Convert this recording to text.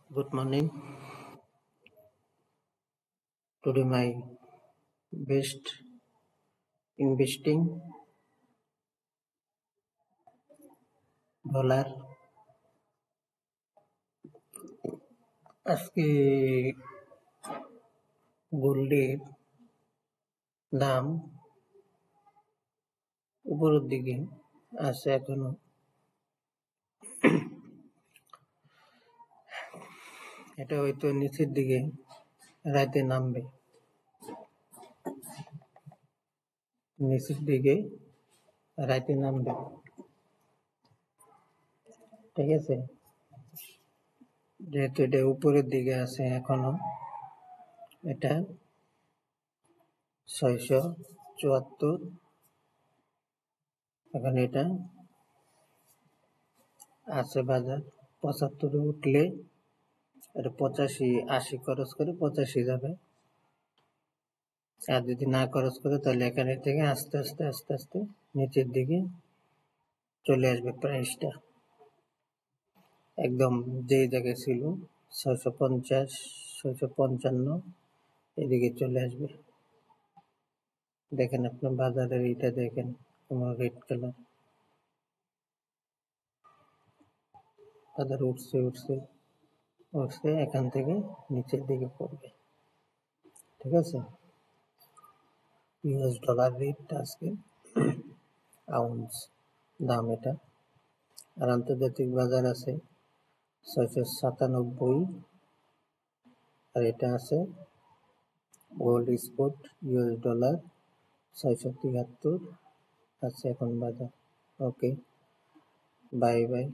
Good morning. Today my best investing dollar আজকে গোল্ডের দাম উপরের দিকে আছে এখনো। এটা হয়তো নিচের দিকে রাতে নামবে। নিচের দিকে রাতে নামবে। ঠিক আছে, যেহেতু এটা উপরের দিকে আছে এখনো, এটা 674। এখন এটা আছে বাজার 75 উঠলে এটা 85-80 খরচ করে 85 যাবে। আর যদি না খরচ করে তাহলে এখানে থেকে আস্তে আস্তে আস্তে আস্তে নিচের দিকে চলে আসবে। প্রাইসটা একদম যে জায়গায় ছিল 650 655 এদিকে চলে আসবে। দেখেন আপনার বাজারের এটা দেখেন, তোমার রেড কালার বাজার উঠছে উঠছে উঠছে, এখান থেকে নিচের দিকে পড়বে। ঠিক আছে, ইউএস ডলার রেট আজকে আউন্স দাম এটা। আর আন্তর্জাতিক বাজার আছে 697, আর এটা আছে গোল্ড স্পট ইউএস ডলার 673 আছে এখন বাজার। ওকে, বাই বাই।